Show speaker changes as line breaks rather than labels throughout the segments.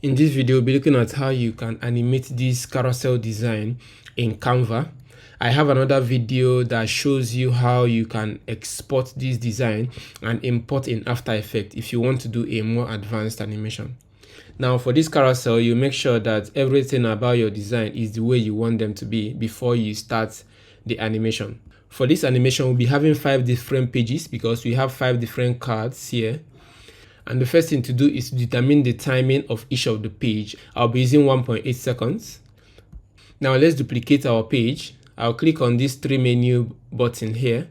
In this video, we'll be looking at how you can animate this carousel design in Canva. I have another video that shows you how you can export this design and import in After Effects if you want to do a more advanced animation. Now for this carousel, you make sure that everything about your design is the way you want them to be before you start the animation. For this animation, we'll be having 5 different pages because we have 5 different cards here. And the first thing to do is to determine the timing of each of the page. I'll be using 1.8 seconds. Now let's duplicate our page. I'll click on this 3 menu button here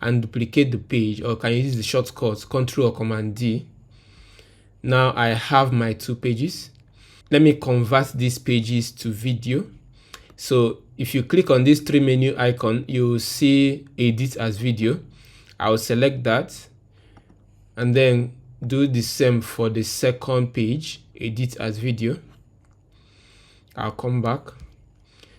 and duplicate the page, or can use the shortcut Ctrl or Command D. Now I have my 2 pages. Let me convert these pages to video. So if you click on this 3 menu icon, you'll see edit as video. I'll select that and then do the same for the second page, edit as video. I'll come back.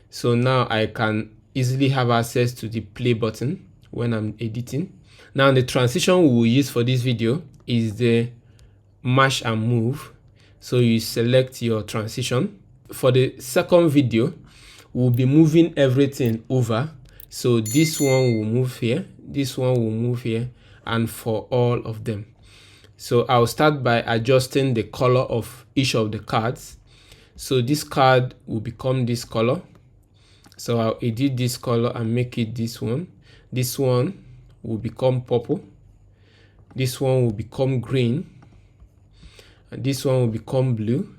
So now I can easily have access to the play button when I'm editing. Now the transition we will use for this video is the mash and move. So you select your transition. For the second video, we'll be moving everything over. So this one will move here, this one will move here, and for all of them. So I'll start by adjusting the color of each of the cards. So this card will become this color. So I'll edit this color and make it this one. This one will become purple. This one will become green. And this one will become blue.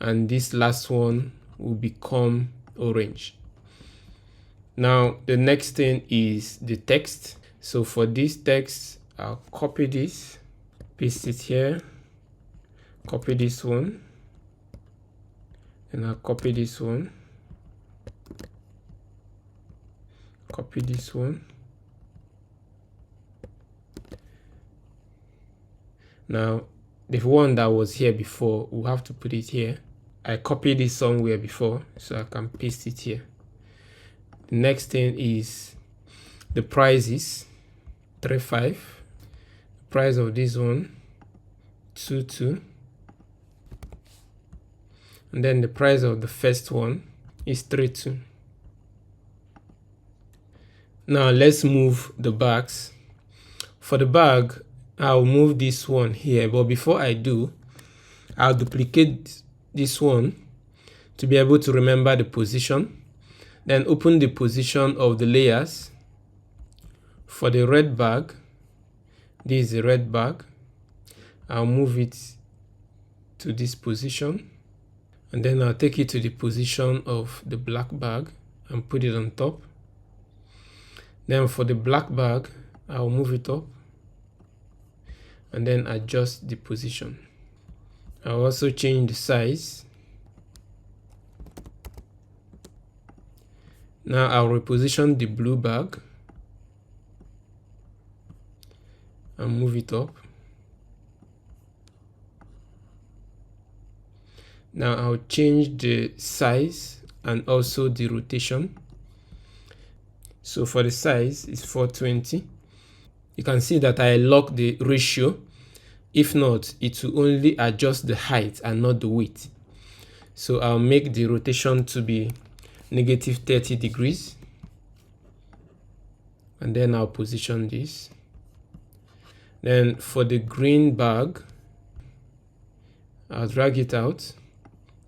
And this last one will become orange. Now the next thing is the text. So for this text, I'll copy this, paste it here, copy this one, and I'll copy this one, copy this one. Now, the one that was here before, we'll have to put it here. I copied it somewhere before, so I can paste it here. The next thing is the prices, 3.5. Price of this one, 2.2. And then the price of the first one is 3.2. Now let's move the bags. For the bag, I'll move this one here, but before I do, I'll duplicate this one to be able to remember the position. Then open the position of the layers. For the red bag, this is the red bag. I'll move it to this position, and then I'll take it to the position of the black bag and put it on top. Then for the black bag, I'll move it up and then adjust the position. I'll also change the size. Now I'll reposition the blue bag and move it up. Now I'll change the size and also the rotation. So for the size, it's 420. You can see that I lock the ratio. If not, it will only adjust the height and not the width. So I'll make the rotation to be -30 degrees. And then I'll position this. Then for the green bag, I'll drag it out.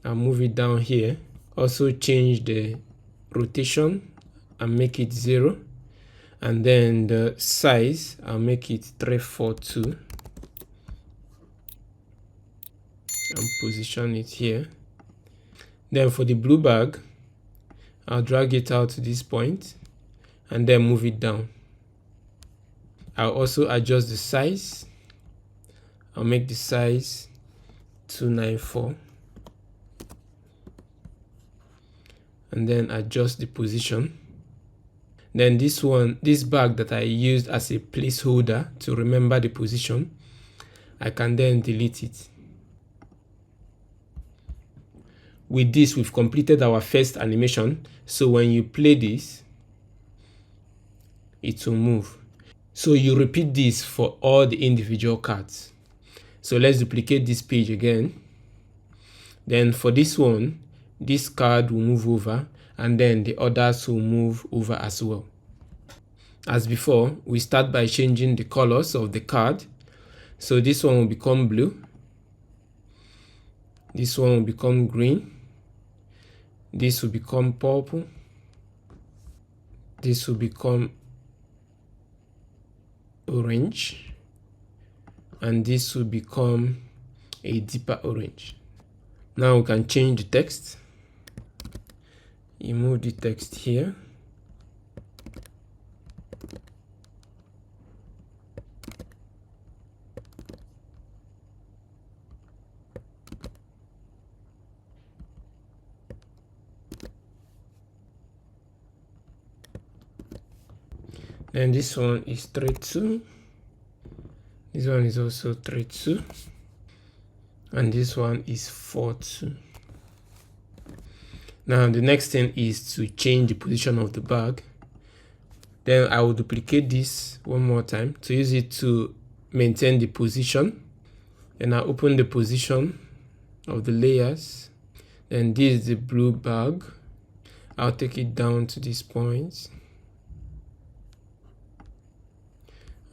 I'll move it down here. Also change the rotation and make it 0. And then the size, I'll make it 342. And position it here. Then for the blue bag, I'll drag it out to this point and then move it down. I'll also adjust the size. I'll make the size 294. And then adjust the position. Then this bag that I used as a placeholder to remember the position, I can then delete it. With this, we've completed our first animation. So when you play this, it will move. So you repeat this for all the individual cards. So let's duplicate this page again. Then for this one, this card will move over, and then the others will move over as well. As before, we start by changing the colors of the card. So this one will become blue. This one will become green. This will become purple. This will become orange. And this will become a deeper orange. Now we can change the text. You move the text here. Then this one is 3-2. This one is also 3-2. And this one is 4-2. Now the next thing is to change the position of the bag. Then I will duplicate this one more time to use it to maintain the position. Then I open the position of the layers. Then this is the blue bag. I'll take it down to this point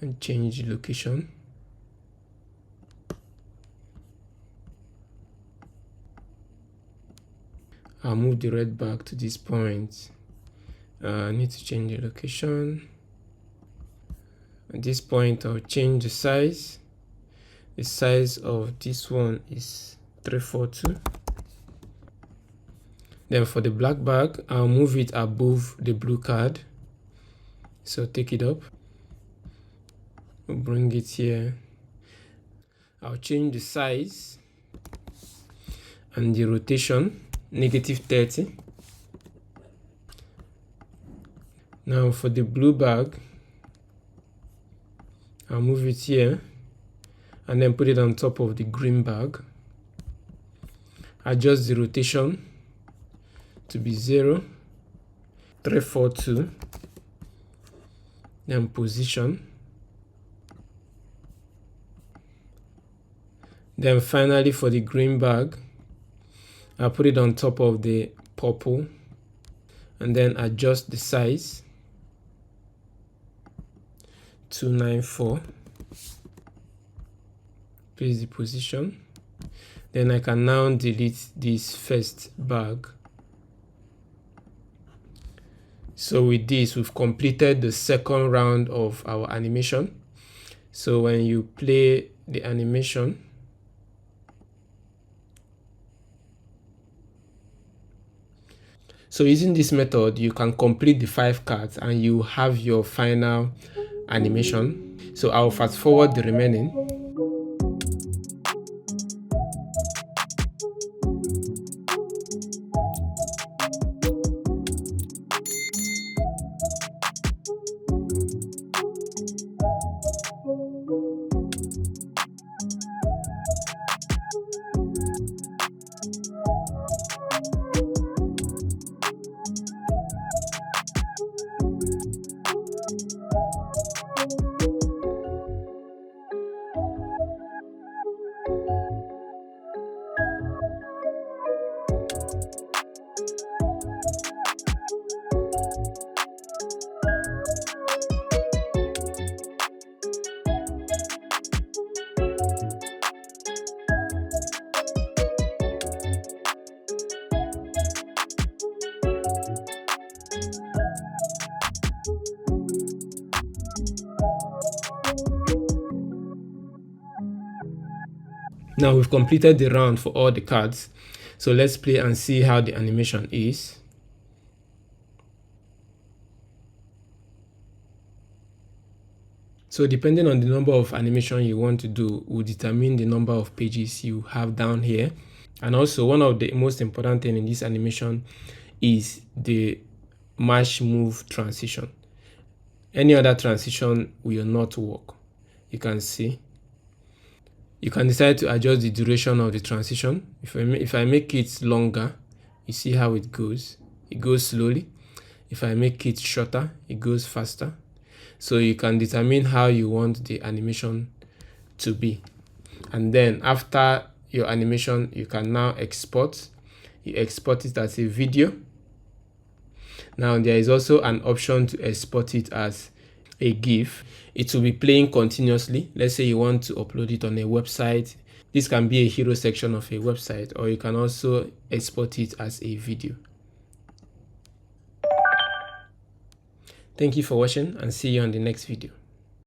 and change the location. I'll move the red bag to this point. I need to change the location. At this point, I'll change the size. The size of this one is 342. Then for the black bag, I'll move it above the blue card. So take it up. We'll bring it here. I'll change the size and the rotation, -30. Now for the blue bag, I'll move it here and then put it on top of the green bag. Adjust the rotation to be 0, 342, then position. Then finally for the green bag, I'll put it on top of the purple and then adjust the size, 294. Place the position. Then I can now delete this first bag. So with this, we've completed the second round of our animation. So when you play the animation, so using this method, you can complete the 5 cards and you have your final animation. So I'll fast forward the remaining. Now we've completed the round for all the cards. So let's play and see how the animation is. So depending on the number of animation you want to do will determine the number of pages you have down here. And also one of the most important thing in this animation is the match move transition. Any other transition will not work. You can see. You can decide to adjust the duration of the transition. If I make it longer, you see how it goes. It goes slowly. If I make it shorter, it goes faster. So you can determine how you want the animation to be. And then after your animation, you can now export. You export it as a video. Now there is also an option to export it as a GIF. It will be playing continuously. Let's say you want to upload it on a website. This can be a hero section of a website, or you can also export it as a video. Thank you for watching, and see you on the next video.